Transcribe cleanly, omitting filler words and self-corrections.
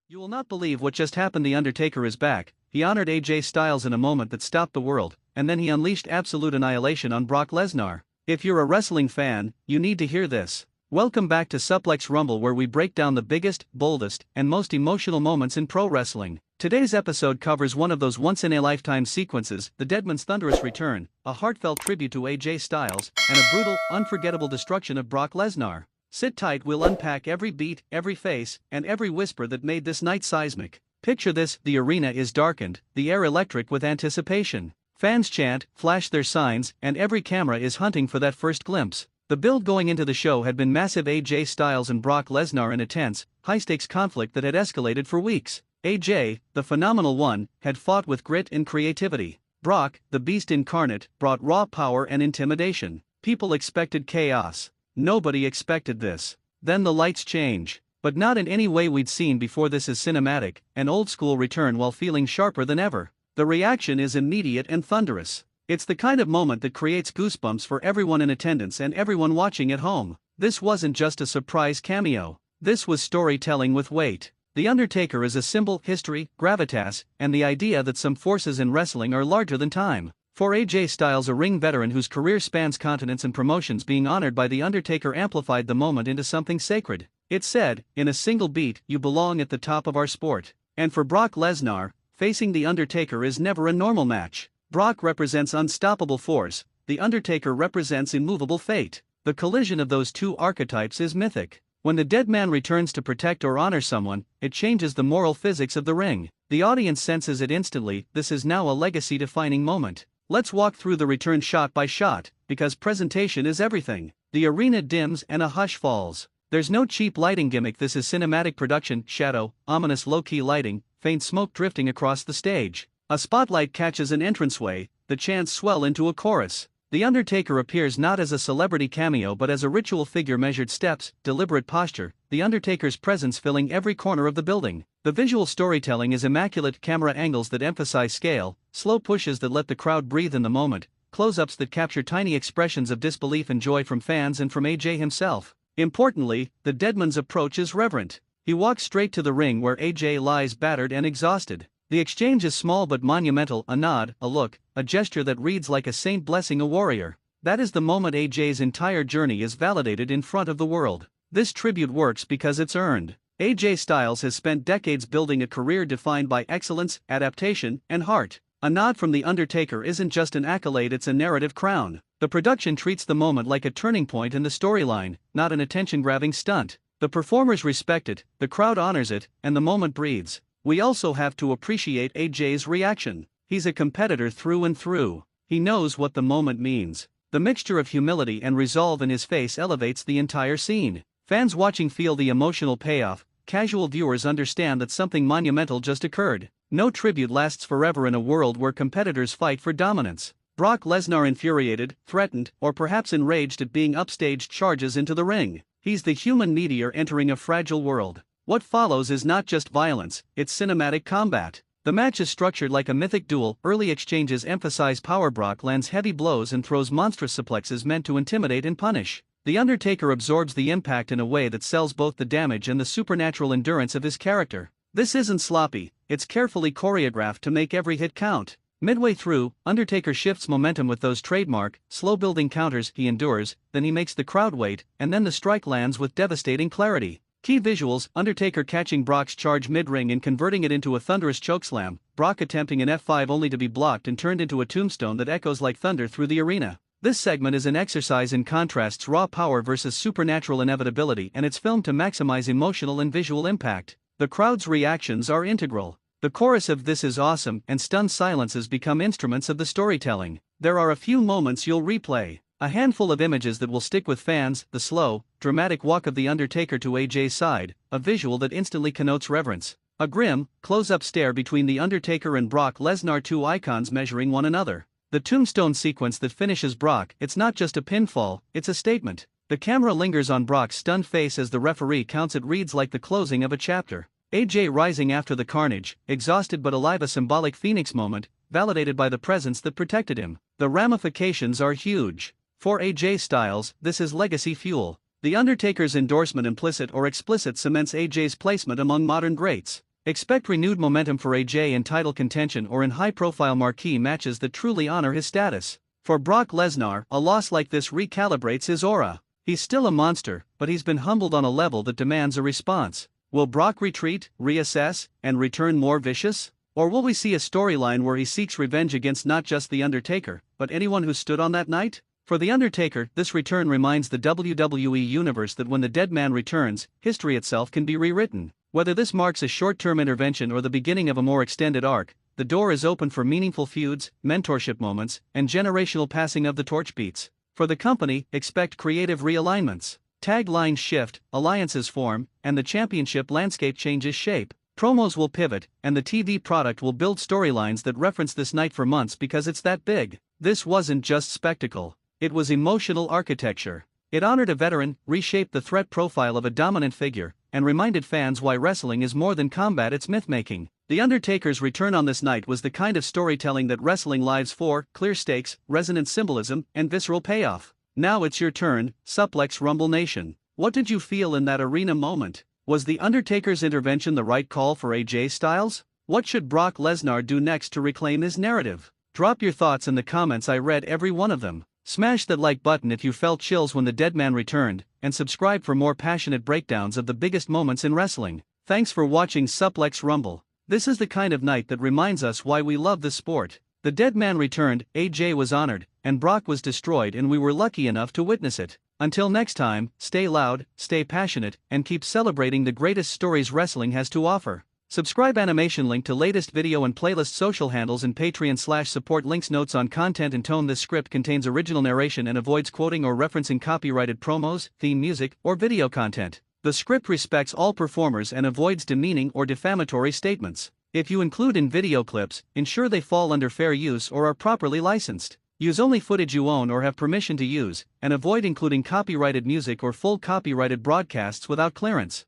You will not believe what just happened. The Undertaker is back. He honored AJ Styles in a moment that stopped the world, and then he unleashed absolute annihilation on Brock Lesnar. If you're a wrestling fan, you need to hear this. Welcome back to Suplex Rumble, where we break down the biggest, boldest, and most emotional moments in pro wrestling. Today's episode covers one of those once-in-a-lifetime sequences, the Deadman's thunderous return, a heartfelt tribute to AJ Styles, and a brutal, unforgettable destruction of Brock Lesnar. Sit tight, we'll unpack every beat, every face, and every whisper that made this night seismic. Picture this: the arena is darkened, the air electric with anticipation. Fans chant, flash their signs, and every camera is hunting for that first glimpse. The build going into the show had been massive. AJ Styles and Brock Lesnar in a tense, high-stakes conflict that had escalated for weeks. AJ, the phenomenal one, had fought with grit and creativity. Brock, the beast incarnate, brought raw power and intimidation. People expected chaos. Nobody expected this. Then the lights change. But not in any way we'd seen before. This is cinematic, an old-school return while feeling sharper than ever. The reaction is immediate and thunderous. It's the kind of moment that creates goosebumps for everyone in attendance and everyone watching at home. This wasn't just a surprise cameo. This was storytelling with weight. The Undertaker is a symbol, history, gravitas, and the idea that some forces in wrestling are larger than time. For AJ Styles, a ring veteran whose career spans continents and promotions, being honored by The Undertaker amplified the moment into something sacred. It said, in a single beat, you belong at the top of our sport. And for Brock Lesnar, facing The Undertaker is never a normal match. Brock represents unstoppable force, The Undertaker represents immovable fate. The collision of those two archetypes is mythic. When the Deadman returns to protect or honor someone, it changes the moral physics of the ring. The audience senses it instantly. This is now a legacy-defining moment. Let's walk through the return shot by shot, because presentation is everything. The arena dims and a hush falls. There's no cheap lighting gimmick. This is cinematic production: shadow, ominous low-key lighting, faint smoke drifting across the stage. A spotlight catches an entranceway, the chants swell into a chorus. The Undertaker appears not as a celebrity cameo but as a ritual figure: measured steps, deliberate posture, the Undertaker's presence filling every corner of the building. The visual storytelling is immaculate: camera angles that emphasize scale, slow pushes that let the crowd breathe in the moment, close-ups that capture tiny expressions of disbelief and joy from fans and from AJ himself. Importantly, the Deadman's approach is reverent. He walks straight to the ring where AJ lies battered and exhausted. The exchange is small but monumental: a nod, a look, a gesture that reads like a saint blessing a warrior. That is the moment AJ's entire journey is validated in front of the world. This tribute works because it's earned. AJ Styles has spent decades building a career defined by excellence, adaptation, and heart. A nod from The Undertaker isn't just an accolade, it's a narrative crown. The production treats the moment like a turning point in the storyline, not an attention-grabbing stunt. The performers respect it, the crowd honors it, and the moment breathes. We also have to appreciate AJ's reaction. He's a competitor through and through. He knows what the moment means. The mixture of humility and resolve in his face elevates the entire scene. Fans watching feel the emotional payoff. Casual viewers understand that something monumental just occurred. No tribute lasts forever in a world where competitors fight for dominance. Brock Lesnar, infuriated, threatened, or perhaps enraged at being upstaged, charges into the ring. He's the human meteor entering a fragile world. What follows is not just violence, it's cinematic combat. The match is structured like a mythic duel. Early exchanges emphasize power. Brock lands heavy blows and throws monstrous suplexes meant to intimidate and punish. The Undertaker absorbs the impact in a way that sells both the damage and the supernatural endurance of his character. This isn't sloppy, it's carefully choreographed to make every hit count. Midway through, Undertaker shifts momentum with those trademark, slow-building counters. He endures, then he makes the crowd wait, and then the strike lands with devastating clarity. Key visuals: Undertaker catching Brock's charge mid-ring and converting it into a thunderous chokeslam, Brock attempting an F5 only to be blocked and turned into a tombstone that echoes like thunder through the arena. This segment is an exercise in contrasts: raw power versus supernatural inevitability, and it's filmed to maximize emotional and visual impact. The crowd's reactions are integral. The chorus of "This is awesome" and stunned silences become instruments of the storytelling. There are a few moments you'll replay. A handful of images that will stick with fans: the slow, dramatic walk of The Undertaker to AJ's side, a visual that instantly connotes reverence. A grim, close-up stare between The Undertaker and Brock Lesnar, two icons measuring one another. The tombstone sequence that finishes Brock: it's not just a pinfall, it's a statement. The camera lingers on Brock's stunned face as the referee counts. It reads like the closing of a chapter. AJ rising after the carnage, exhausted but alive, a symbolic phoenix moment, validated by the presence that protected him. The ramifications are huge. For AJ Styles, this is legacy fuel. The Undertaker's endorsement, implicit or explicit, cements AJ's placement among modern greats. Expect renewed momentum for AJ in title contention or in high-profile marquee matches that truly honor his status. For Brock Lesnar, a loss like this recalibrates his aura. He's still a monster, but he's been humbled on a level that demands a response. Will Brock retreat, reassess, and return more vicious? Or will we see a storyline where he seeks revenge against not just The Undertaker, but anyone who stood on that night? For The Undertaker, this return reminds the WWE Universe that when the Deadman returns, history itself can be rewritten. Whether this marks a short-term intervention or the beginning of a more extended arc, the door is open for meaningful feuds, mentorship moments, and generational passing of the torch beats. For the company, expect creative realignments. Taglines shift, alliances form, and the championship landscape changes shape. Promos will pivot, and the TV product will build storylines that reference this night for months because it's that big. This wasn't just spectacle. It was emotional architecture. It honored a veteran, reshaped the threat profile of a dominant figure, and reminded fans why wrestling is more than combat, it's myth-making. The Undertaker's return on this night was the kind of storytelling that wrestling lives for: clear stakes, resonant symbolism, and visceral payoff. Now it's your turn, Suplex Rumble Nation. What did you feel in that arena moment? Was The Undertaker's intervention the right call for AJ Styles? What should Brock Lesnar do next to reclaim his narrative? Drop your thoughts in the comments, I read every one of them. Smash that like button if you felt chills when the Deadman returned, and subscribe for more passionate breakdowns of the biggest moments in wrestling. Thanks for watching Suplex Rumble. This is the kind of night that reminds us why we love this sport. The Deadman returned, AJ was honored, and Brock was destroyed, and we were lucky enough to witness it. Until next time, stay loud, stay passionate, and keep celebrating the greatest stories wrestling has to offer. Subscribe. Animation link to latest video and playlist, social handles, and Patreon/support links. Notes on content and tone: this script contains original narration and avoids quoting or referencing copyrighted promos, theme music, or video content. The script respects all performers and avoids demeaning or defamatory statements. If you include in video clips, ensure they fall under fair use or are properly licensed. Use only footage you own or have permission to use, and avoid including copyrighted music or full copyrighted broadcasts without clearance.